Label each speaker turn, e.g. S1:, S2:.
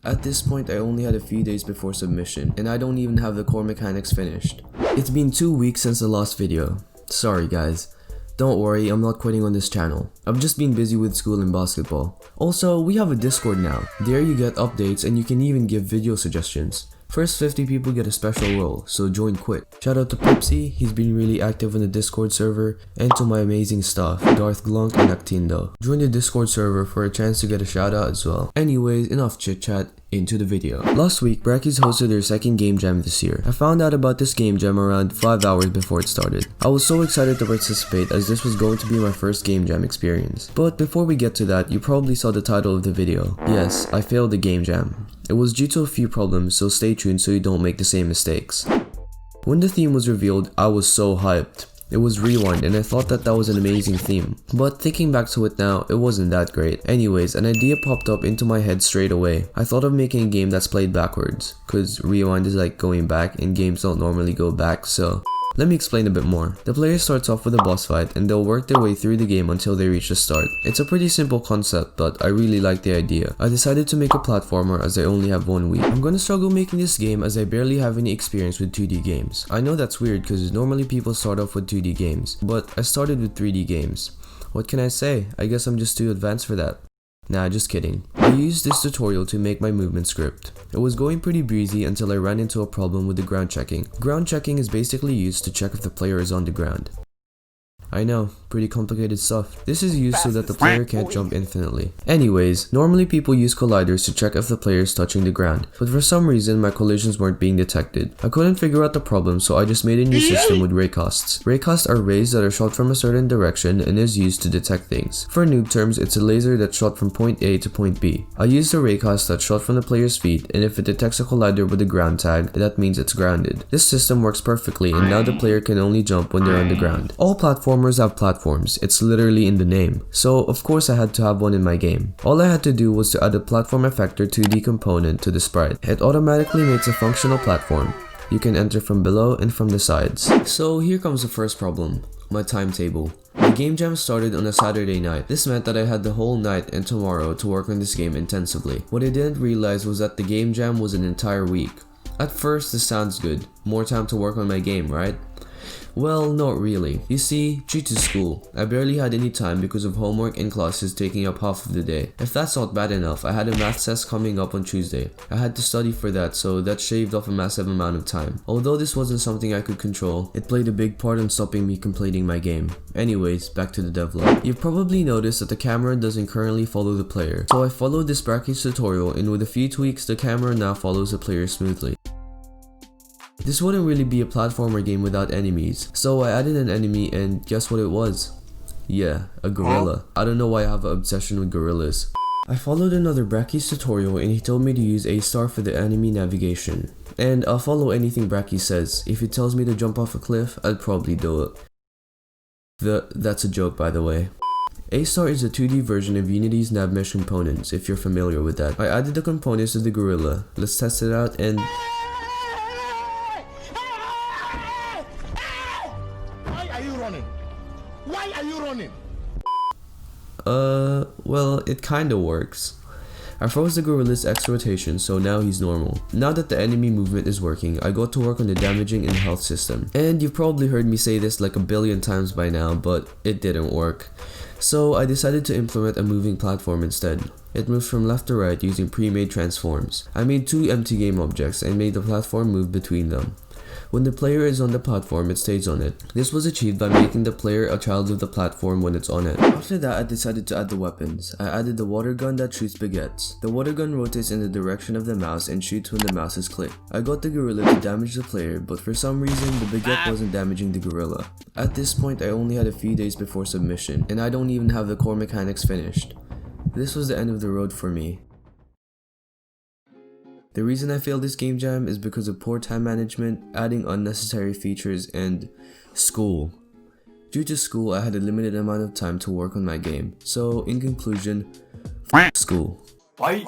S1: At this point, I only had a few days before submission, and I don't even have the core mechanics finished. It's been 2 weeks since the last video. Sorry guys. Don't worry, I'm not quitting on this channel. I've just been busy with school and basketball. Also, we have a Discord now. There you get updates and you can even give video suggestions. First 50 people get a special role, so join quick. Shout out to Pipsy, he's been really active on the Discord server, and to my amazing staff, Darth Glunk and Actindo. Join the Discord server for a chance to get a shout out as well. Anyways, enough chit chat, into the video. Last week, Brackey's hosted their second game jam this year. I found out about this game jam around 5 hours before it started. I was so excited to participate as this was going to be my first game jam experience. But before we get to that, you probably saw the title of the video. Yes, I failed the game jam. It was due to a few problems, so stay tuned so you don't make the same mistakes. When the theme was revealed, I was so hyped. It was Rewind and I thought that was an amazing theme. But thinking back to it now, it wasn't that great. Anyways, an idea popped up into my head straight away. I thought of making a game that's played backwards, cause Rewind is like going back and games don't normally go back, so... Let me explain a bit more. The player starts off with a boss fight and they'll work their way through the game until they reach the start. It's a pretty simple concept, but I really like the idea. I decided to make a platformer as I only have 1 week. I'm gonna struggle making this game as I barely have any experience with 2D games. I know that's weird because normally people start off with 2D games, but I started with 3D games. What can I say? I guess I'm just too advanced for that. Nah, just kidding. I used this tutorial to make my movement script. It was going pretty breezy until I ran into a problem with the ground checking. Ground checking is basically used to check if the player is on the ground. I know, pretty complicated stuff. This is used so that the player can't jump infinitely. Anyways, normally people use colliders to check if the player is touching the ground, but for some reason my collisions weren't being detected. I couldn't figure out the problem, so I just made a new system with raycasts. Raycasts are rays that are shot from a certain direction and is used to detect things. For noob terms, it's a laser that's shot from point A to point B. I used a raycast that's shot from the player's feet, and if it detects a collider with a ground tag, that means it's grounded. This system works perfectly, and now the player can only jump when they're on the ground. All platformers have platforms, it's literally in the name, so of course I had to have one in my game. All I had to do was to add a platform effector 2D component to the sprite. It automatically makes a functional platform. You can enter from below and from the sides. So here comes the first problem, my timetable. The game jam started on a Saturday night. This meant that I had the whole night and tomorrow to work on this game intensively. What I didn't realize was that the game jam was an entire week. At first this sounds good, more time to work on my game, right? Well, not really. You see, due to school, I barely had any time because of homework and classes taking up half of the day. If that's not bad enough, I had a math test coming up on Tuesday. I had to study for that, so that shaved off a massive amount of time. Although this wasn't something I could control, it played a big part in stopping me completing my game. Anyways, back to the devlog. You've probably noticed that the camera doesn't currently follow the player. So I followed this Brackey's tutorial, and with a few tweaks, the camera now follows the player smoothly. This wouldn't really be a platformer game without enemies, so I added an enemy and guess what it was? Yeah, a gorilla. I don't know why I have an obsession with gorillas. I followed another Brackey's tutorial and he told me to use A star for the enemy navigation. And I'll follow anything Brackey says. If he tells me to jump off a cliff, I'd probably do it. That's a joke, by the way. A star is a 2D version of Unity's nav mesh components, if you're familiar with that. I added the components to the gorilla. Let's test it out and...
S2: Why are you running?
S1: Well, it kinda works. I froze the gorilla's X rotation, so now he's normal. Now that the enemy movement is working, I got to work on the damaging and health system. And you've probably heard me say this like a billion times by now, but it didn't work. So I decided to implement a moving platform instead. It moves from left to right using pre-made transforms. I made 2 empty game objects and made the platform move between them. When the player is on the platform, it stays on it. This was achieved by making the player a child of the platform when it's on it. After that, I decided to add the weapons. I added the water gun that shoots baguettes. The water gun rotates in the direction of the mouse and shoots when the mouse is clicked. I got the gorilla to damage the player, but for some reason, the baguette wasn't damaging the gorilla. At this point, I only had a few days before submission, and I don't even have the core mechanics finished. This was the end of the road for me. The reason I failed this game jam is because of poor time management, adding unnecessary features, and school. Due to school, I had a limited amount of time to work on my game. So, in conclusion, f*** school. Bye.